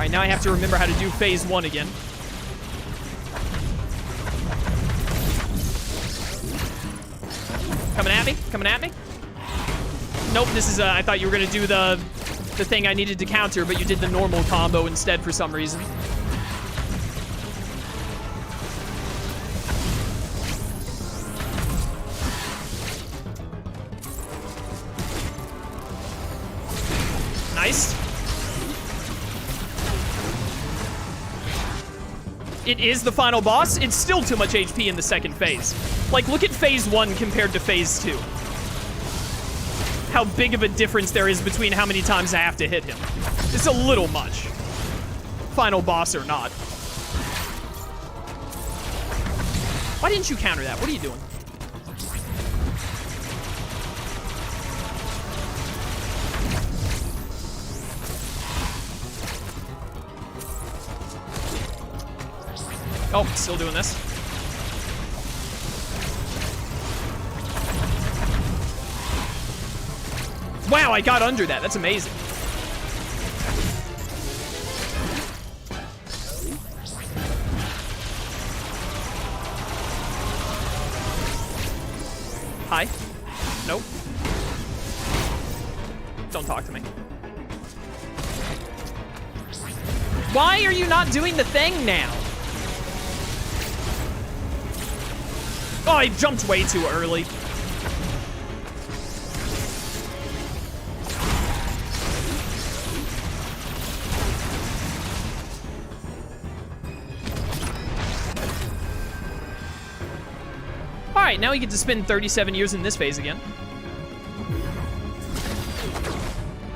Alright, now I have to remember how to do phase 1 again. Coming at me? Coming at me? Nope, this is, I thought you were gonna do the thing I needed to counter, but you did the normal combo instead for some reason. Nice. It is the final boss. It's still too much HP in the second phase. Like, look at phase 1 compared to phase 2. How big of a difference there is between how many times I have to hit him. It's a little much. Final boss or not. Why didn't you counter that? What are you doing? Oh, still doing this. Wow, I got under that. That's amazing. Hi. Nope. Don't talk to me. Why are you not doing the thing now? Oh, I jumped way too early. Alright, now we get to spend 37 years in this phase again.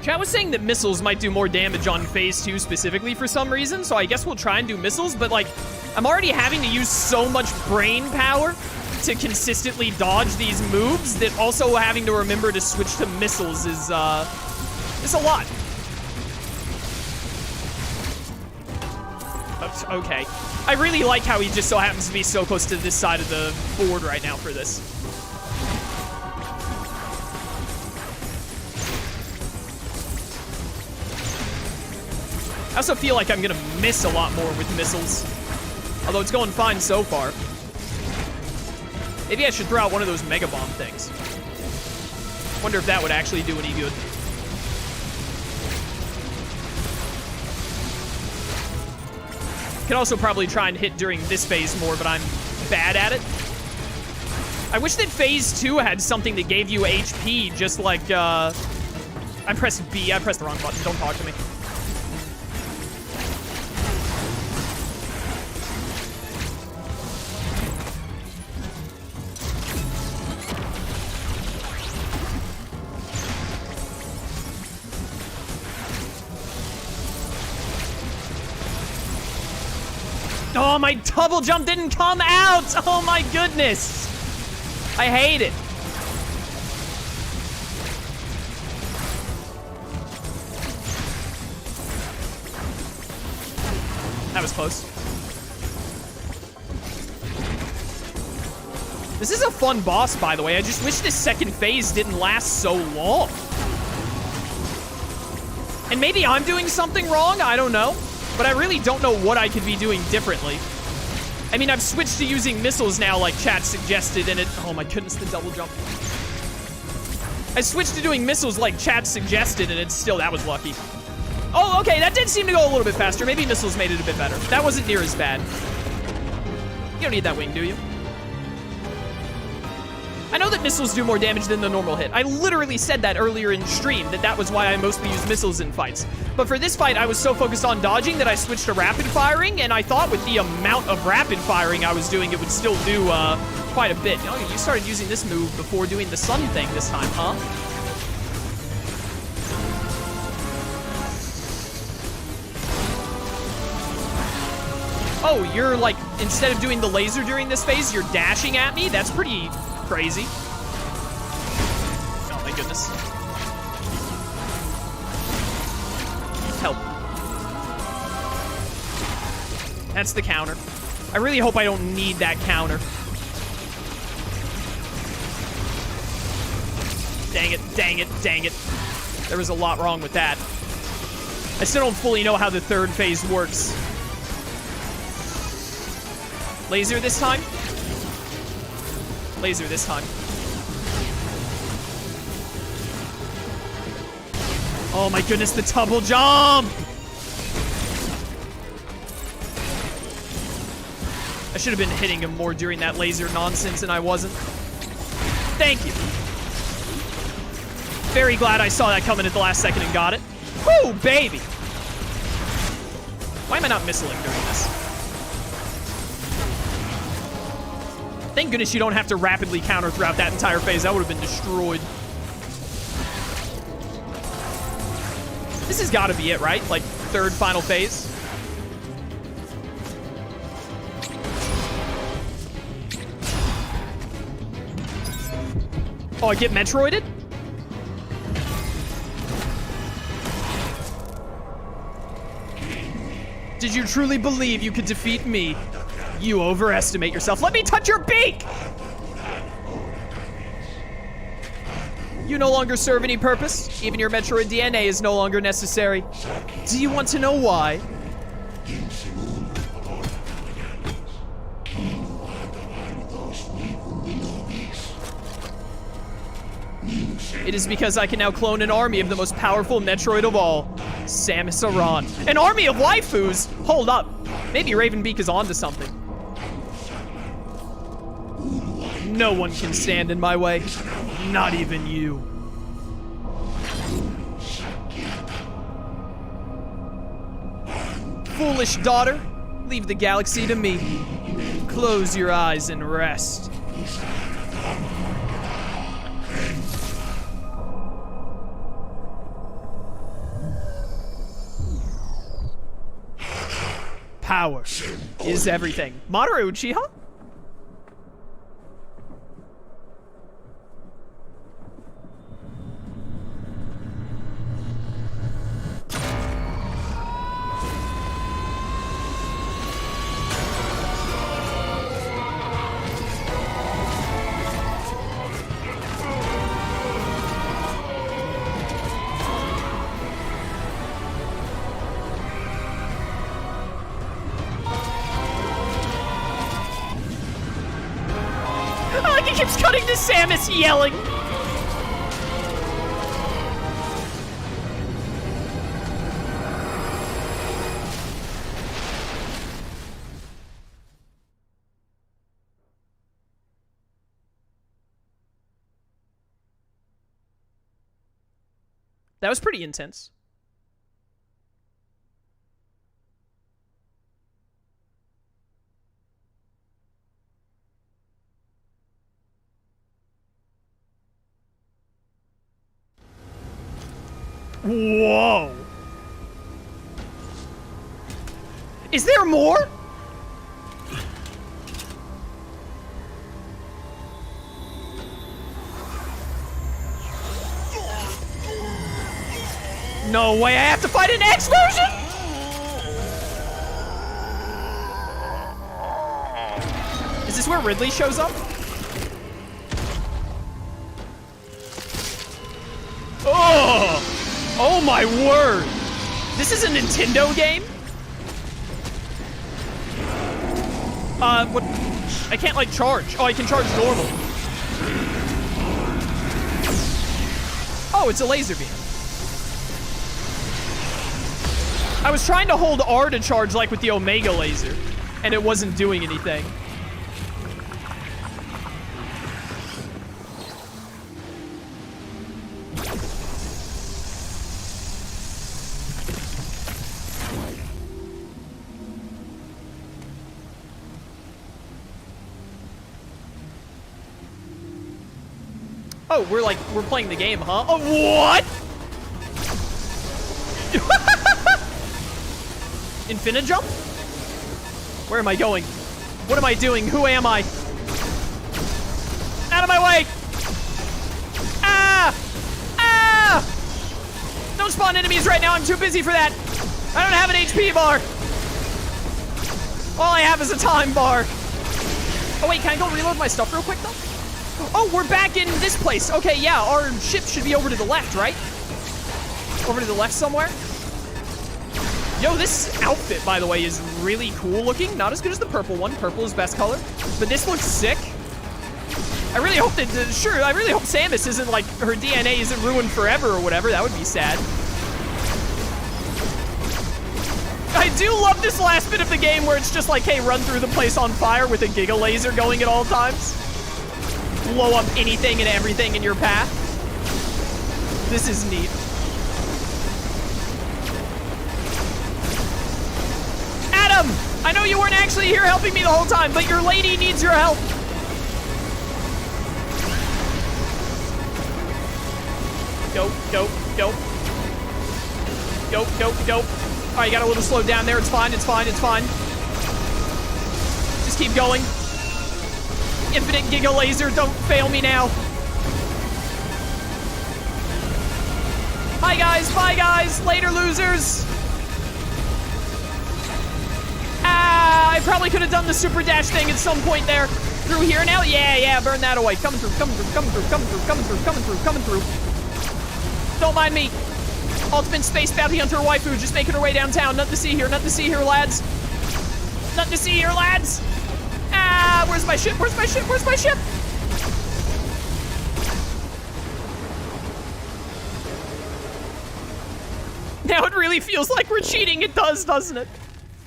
Chat was saying that missiles might do more damage on phase 2 specifically for some reason, so I guess we'll try and do missiles, but like, I'm already having to use so much brain power to consistently dodge these moves that also having to remember to switch to missiles is a lot. Oops, okay. I really like how he just so happens to be so close to this side of the board right now for this. I also feel like I'm gonna miss a lot more with missiles. Although it's going fine so far. Maybe I should throw out one of those Mega Bomb things. Wonder if that would actually do any good. Could also probably try and hit during this phase more, but I'm bad at it. I wish that phase 2 had something that gave you HP, just like, I pressed B. I pressed the wrong button. Don't talk to me. Oh, my double jump didn't come out! Oh my goodness! I hate it. That was close. This is a fun boss, by the way. I just wish this second phase didn't last so long. And maybe I'm doing something wrong, I don't know. But I really don't know what I could be doing differently. I mean, I've switched to using missiles now, like chat suggested, and it... Oh my goodness, the double jump. I switched to doing missiles like chat suggested, and it's still... That was lucky. Oh, okay, that did seem to go a little bit faster. Maybe missiles made it a bit better. That wasn't near as bad. You don't need that wing, do you? I know that missiles do more damage than the normal hit. I literally said that earlier in stream, that was why I mostly use missiles in fights. But for this fight, I was so focused on dodging that I switched to rapid firing, and I thought with the amount of rapid firing I was doing, it would still do quite a bit. Oh, you started using this move before doing the sun thing this time, huh? Oh, you're like, instead of doing the laser during this phase, you're dashing at me? That's pretty crazy. Oh my goodness. Help. That's the counter. I really hope I don't need that counter. Dang it, dang it, dang it. There was a lot wrong with that. I still don't fully know how the third phase works. Laser this time? Laser this time. Oh my goodness, the double jump! I should have been hitting him more during that laser nonsense, and I wasn't. Thank you. Very glad I saw that coming at the last second and got it. Woo, baby! Why am I not missiling during this? Thank goodness you don't have to rapidly counter throughout that entire phase. That would have been destroyed. This has got to be it, right? Like, third final phase. Oh, I get Metroided? Did you truly believe you could defeat me? You overestimate yourself. Let me touch your beak! You no longer serve any purpose. Even your Metroid DNA is no longer necessary. Do you want to know why? It is because I can now clone an army of the most powerful Metroid of all, Samus Aran. An army of waifus? Hold up. Maybe Ravenbeak is onto something. No one can stand in my way. Not even you. Foolish daughter, leave the galaxy to me. Close your eyes and rest. Power is everything. Mamoru Uchiha? Keeps cutting to Samus yelling. That was pretty intense. Whoa. Is there more? No way, I have to fight an X version? Is this where Ridley shows up? Oh! Oh my word! This is a Nintendo game? What? I can't, like, charge. Oh, I can charge normal. Oh, it's a laser beam. I was trying to hold R to charge, like with the Omega laser, and it wasn't doing anything. Oh, we're playing the game, huh? Oh, what? Infinite jump? Where am I going? What am I doing? Who am I? Out of my way! Ah! Ah! Don't spawn enemies right now. I'm too busy for that. I don't have an HP bar. All I have is a time bar. Oh, wait, can I go reload my stuff real quick, though? Oh, we're back in this place. Okay, yeah, our ship should be over to the left, right? Over to the left somewhere? Yo, this outfit, by the way, is really cool looking. Not as good as the purple one. Purple is best color. But this looks sick. I really hope that, I really hope Samus isn't like, her DNA isn't ruined forever or whatever. That would be sad. I do love this last bit of the game where it's just like, hey, run through the place on fire with a Giga Laser going at all times. Blow up anything and everything in your path. This is neat. Adam, I know you weren't actually here helping me the whole time, but your lady needs your help. Go, go, go. Go, go, go. All right, got a little slowed down there. It's fine, it's fine, it's fine. Just keep going. Infinite Giga Laser, don't fail me now. Bye guys, later losers. Ah, I probably could have done the super dash thing at some point there. Through here now? Yeah, burn that away. Coming through, coming through, coming through, coming through, coming through, coming through, coming through. Don't mind me. Ultimate Space Bounty Hunter waifu just making her way downtown. Nothing to see here, nothing to see here, lads. Nothing to see here, lads. Ah, where's my ship? Where's my ship? Where's my ship? Now it really feels like we're cheating. It does, doesn't it?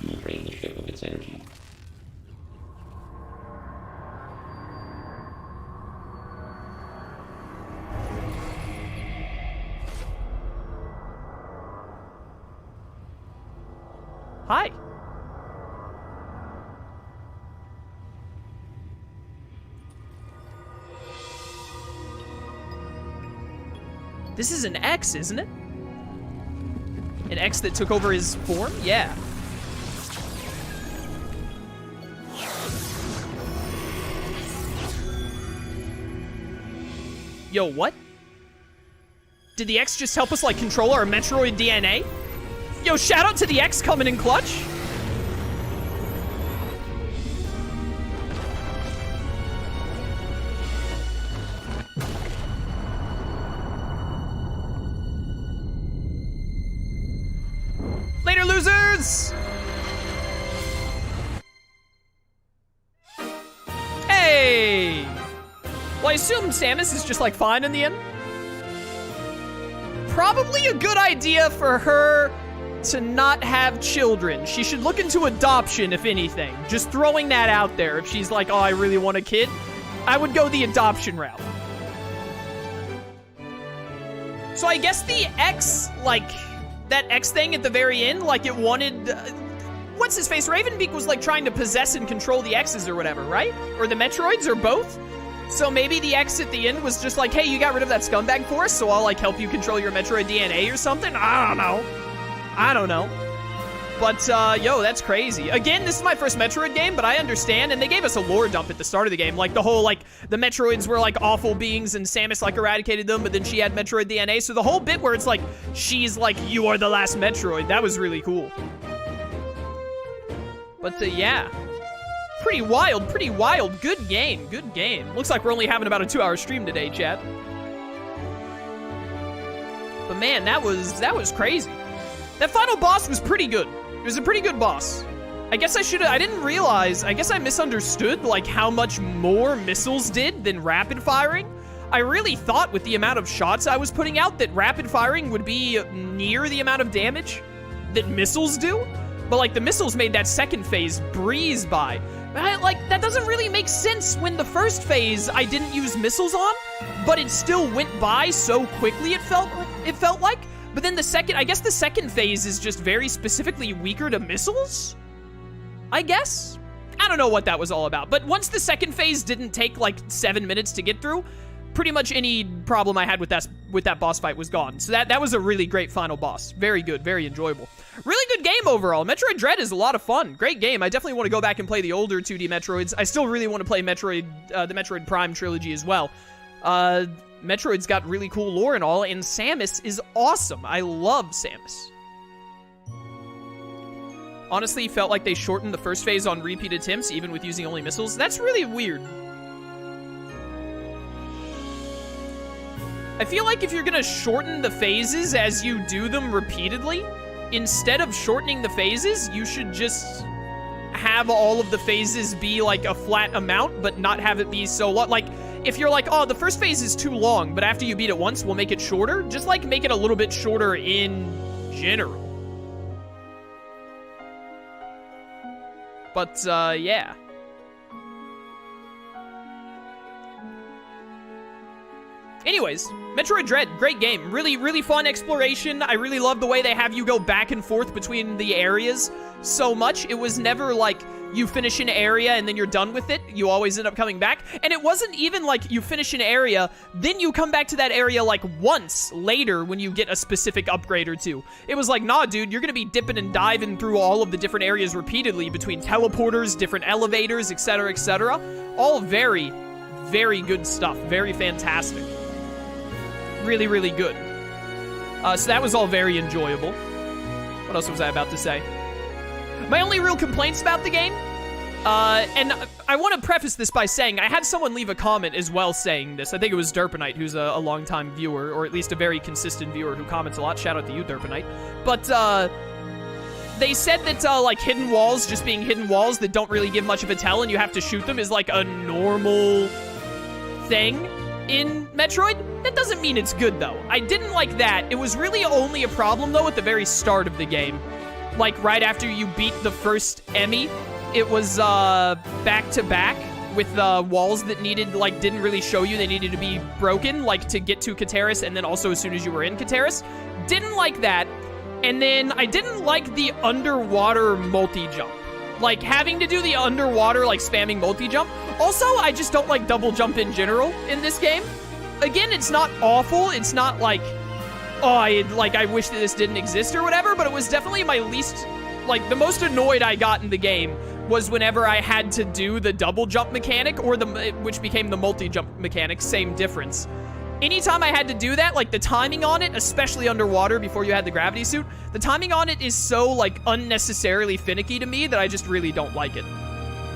You drain the ship of its energy. Hi. This is an X, isn't it? An X that took over his form? Yeah. Yo, what? Did the X just help us, like, control our Metroid DNA? Yo, shout out to the X coming in clutch. Later, losers! Hey! Well, I assume Samus is just, like, fine in the end. Probably a good idea for her to not have children. She should look into adoption, if anything. Just throwing that out there. If she's like, oh, I really want a kid, I would go the adoption route. So I guess the X, like, that X thing at the very end, like, it wanted... what's his face? Ravenbeak was, like, trying to possess and control the X's or whatever, right? Or the Metroids, or both? So maybe the X at the end was just like, hey, you got rid of that scumbag force, so I'll, like, help you control your Metroid DNA or something? I don't know. I don't know. But, yo, that's crazy. Again, this is my first Metroid game, but I understand, and they gave us a lore dump at the start of the game. Like, the whole, like, the Metroids were, like, awful beings, and Samus, like, eradicated them, but then she had Metroid DNA. So the whole bit where it's like, she's like, you are the last Metroid, that was really cool. But, yeah. Pretty wild, pretty wild. Good game, good game. Looks like we're only having about a 2-hour stream today, chat. But, man, that was crazy. That final boss was pretty good. It was a pretty good boss. I guess I didn't realize, I guess I misunderstood, like, how much more missiles did than rapid firing. I really thought with the amount of shots I was putting out that rapid firing would be near the amount of damage that missiles do. But, like, the missiles made that second phase breeze by. Like, that doesn't really make sense when the first phase I didn't use missiles on, but it still went by so quickly it felt like. But then the second, I guess the second phase is just very specifically weaker to missiles? I guess? I don't know what that was all about. But once the second phase didn't take like 7 minutes to get through, pretty much any problem I had with that boss fight was gone. So that was a really great final boss. Very good, very enjoyable. Really good game overall. Metroid Dread is a lot of fun. Great game. I definitely want to go back and play the older 2D Metroids. I still really want to play Metroid, the Metroid Prime trilogy as well. Metroid's got really cool lore and all, and Samus is awesome. I love Samus. Honestly, felt like they shortened the first phase on repeat attempts, even with using only missiles. That's really weird. I feel like if you're gonna shorten the phases as you do them repeatedly, instead of shortening the phases, you should just have all of the phases be like a flat amount, but not have it be so long. Like, if you're like, oh, the first phase is too long, but after you beat it once, we'll make it shorter. Just like make it a little bit shorter in general. But, yeah. Anyways, Metroid Dread, great game. Really, really fun exploration. I really love the way they have you go back and forth between the areas so much. It was never like you finish an area and then you're done with it. You always end up coming back. And it wasn't even like you finish an area, then you come back to that area like once later when you get a specific upgrade or two. It was like, nah, dude, you're gonna be dipping and diving through all of the different areas repeatedly between teleporters, different elevators, etc., etc. All very, very good stuff. Very fantastic. Really, really good. So that was all very enjoyable. What else was I about to say? My only real complaints about the game, and I want to preface this by saying, I had someone leave a comment as well saying this. I think it was Derpanite, who's a longtime viewer, or at least a very consistent viewer who comments a lot. Shout out to you, Derpanite. But, they said that, like, hidden walls just being hidden walls that don't really give much of a tell and you have to shoot them is, like, a normal thing in Metroid. That doesn't mean it's good, though. I didn't like that. It was really only a problem, though, at the very start of the game. Like, right after you beat the first Emmy, it was, back-to-back with, walls that needed, like, didn't really show you they needed to be broken, like, to get to Kateris, and then also as soon as you were in Kateris. Didn't like that. And then I didn't like the underwater multi-jump. Like, having to do the underwater, like, spamming multi-jump. Also, I just don't like double jump in general in this game. Again, it's not awful. It's not like, oh, I wish that this didn't exist or whatever, but it was definitely my least, like, the most annoyed I got in the game was whenever I had to do the double jump mechanic or which became the multi-jump mechanic, same difference. Anytime I had to do that, like, the timing on it, especially underwater before you had the gravity suit, the timing on it is so, like, unnecessarily finicky to me that I just really don't like it.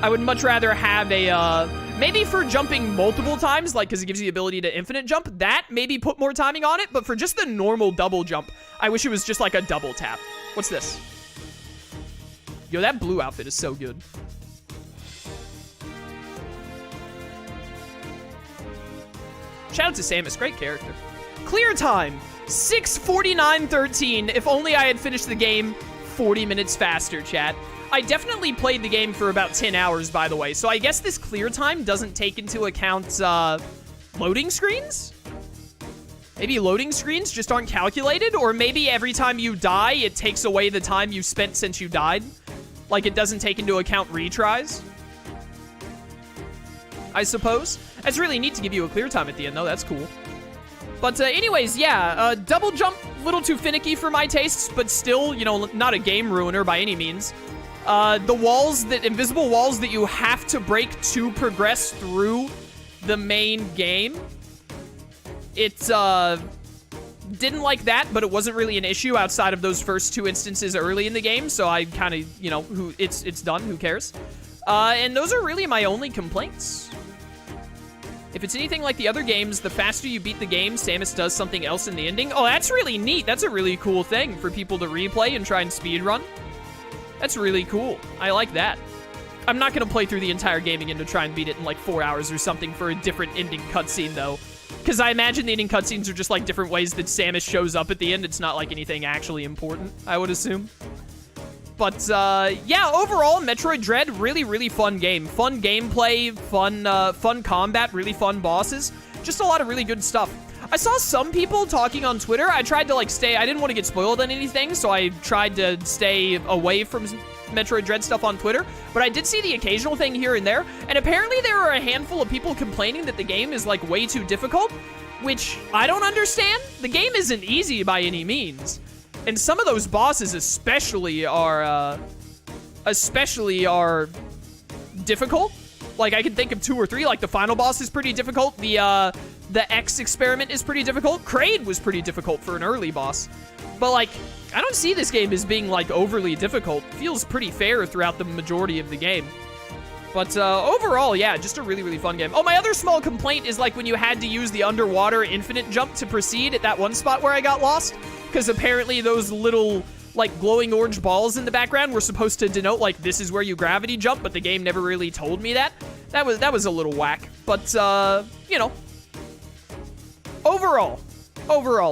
I would much rather have a, maybe for jumping multiple times, like, because it gives you the ability to infinite jump, that maybe put more timing on it, but for just the normal double jump, I wish it was just like a double tap. What's this? Yo, that blue outfit is so good. Shout out to Samus, great character. Clear time, 6:49:13. If only I had finished the game 40 minutes faster, chat. I definitely played the game for about 10 hours, by the way, so I guess this clear time doesn't take into account, loading screens? Maybe loading screens just aren't calculated, or maybe every time you die, it takes away the time you spent since you died. Like, it doesn't take into account retries, I suppose. That's really neat to give you a clear time at the end, though. That's cool. But anyways, yeah, double jump, little too finicky for my tastes, but still, you know, not a game ruiner by any means. The walls, invisible walls that you have to break to progress through the main game. It, didn't like that, but it wasn't really an issue outside of those first two instances early in the game, so I kind of, you know, it's done, who cares? And those are really my only complaints. If it's anything like the other games, the faster you beat the game, Samus does something else in the ending. Oh, that's really neat. That's a really cool thing for people to replay and try and speedrun. That's really cool. I like that. I'm not going to play through the entire game again to try and beat it in like 4 hours or something for a different ending cutscene, though. Because I imagine the ending cutscenes are just like different ways that Samus shows up at the end. It's not like anything actually important, I would assume. But, yeah, overall, Metroid Dread, really, really fun game. Fun gameplay, fun combat, really fun bosses. Just a lot of really good stuff. I saw some people talking on Twitter. I tried to, like, I didn't want to get spoiled on anything, so I tried to stay away from Metroid Dread stuff on Twitter. But I did see the occasional thing here and there, and apparently there are a handful of people complaining that the game is, like, way too difficult, which I don't understand. The game isn't easy by any means. And some of those bosses especially are difficult. Like, I can think of 2 or 3. Like, the final boss is pretty difficult. The X experiment is pretty difficult. Kraid was pretty difficult for an early boss. But, like, I don't see this game as being, like, overly difficult. It feels pretty fair throughout the majority of the game. But, overall, yeah, just a really, really fun game. Oh, my other small complaint is, like, when you had to use the underwater infinite jump to proceed at that one spot where I got lost. Because apparently those little like, glowing orange balls in the background were supposed to denote, like, this is where you gravity jump, but the game never really told me that. That was a little whack. But, you know. Overall,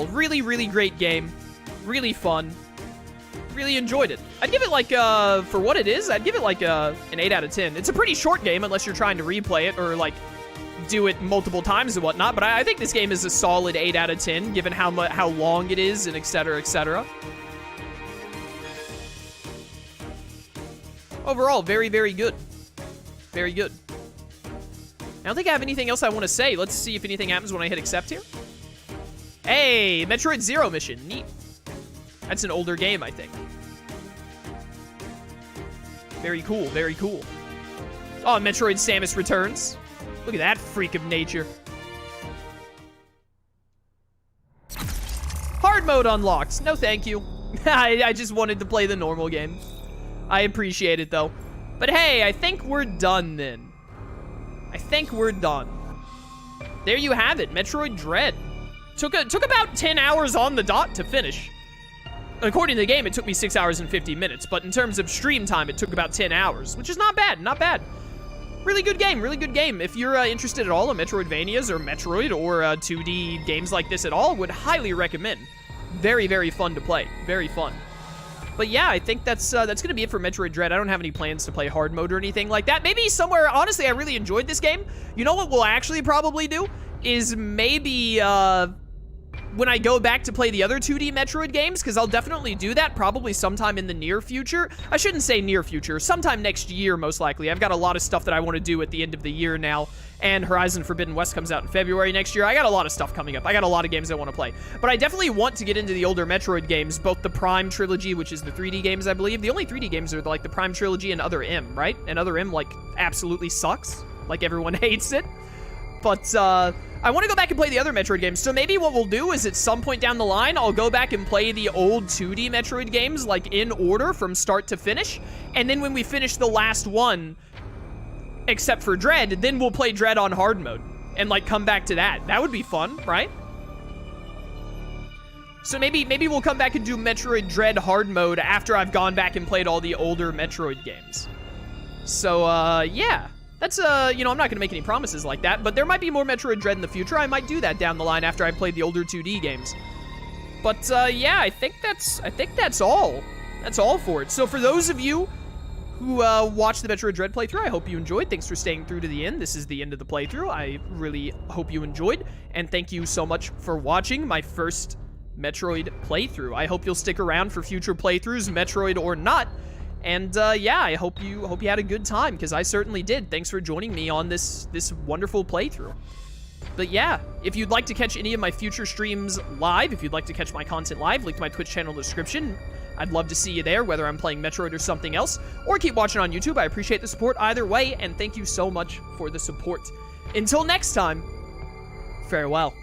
really, really great game. Really fun. Really enjoyed it. I'd give it, like, for what it is, I'd give it, like, an 8 out of 10. It's a pretty short game unless you're trying to replay it or, like, do it multiple times and whatnot, but I think this game is a solid 8 out of 10, given how long it is and etc., etc. Overall, very, very good. Very good. I don't think I have anything else I want to say. Let's see if anything happens when I hit accept here. Hey, Metroid Zero mission. Neat. That's an older game, I think. Very cool, very cool. Oh, Metroid Samus Returns. Look at that freak of nature. Hard mode unlocked. No, thank you. I just wanted to play the normal game. I appreciate it, though. But hey, I think we're done, then. I think we're done. There you have it, Metroid Dread. Took about 10 hours on the dot to finish. According to the game, it took me 6 hours and 50 minutes, but in terms of stream time, it took about 10 hours, which is not bad, not bad. Really good game, really good game. If you're interested at all in Metroidvanias or Metroid or 2D games like this at all, would highly recommend. Very, very fun to play. Very fun. But yeah, I think that's gonna be it for Metroid Dread. I don't have any plans to play hard mode or anything like that. Maybe somewhere, honestly, I really enjoyed this game. You know what we'll actually probably do? Is maybe, when I go back to play the other 2D Metroid games, because I'll definitely do that probably sometime in the near future. I shouldn't say near future, sometime next year, most likely. I've got a lot of stuff that I want to do at the end of the year now, and Horizon Forbidden West comes out in February next year. I got a lot of stuff coming up. I got a lot of games I want to play. But I definitely want to get into the older Metroid games, both the Prime Trilogy, which is the 3D games, I believe. The only 3D games are like the Prime Trilogy and Other M, right? And Other M, like, absolutely sucks. Like, everyone hates it. But, I want to go back and play the other Metroid games, so maybe what we'll do is at some point down the line, I'll go back and play the old 2D Metroid games, like, in order from start to finish, and then when we finish the last one, except for Dread, then we'll play Dread on hard mode, and, like, come back to that. That would be fun, right? So maybe we'll come back and do Metroid Dread hard mode after I've gone back and played all the older Metroid games. So, yeah. That's, you know, I'm not going to make any promises like that, but there might be more Metroid Dread in the future. I might do that down the line after I played the older 2D games. But, yeah, I think that's all. That's all for it. So for those of you who, watched the Metroid Dread playthrough, I hope you enjoyed. Thanks for staying through to the end. This is the end of the playthrough. I really hope you enjoyed, and thank you so much for watching my first Metroid playthrough. I hope you'll stick around for future playthroughs, Metroid or not. And, yeah, I hope you had a good time, because I certainly did. Thanks for joining me on this wonderful playthrough. But yeah, if you'd like to catch any of my future streams live, if you'd like to catch my content live, link to my Twitch channel in the description. I'd love to see you there, whether I'm playing Metroid or something else, or keep watching on YouTube. I appreciate the support either way, and thank you so much for the support. Until next time, farewell.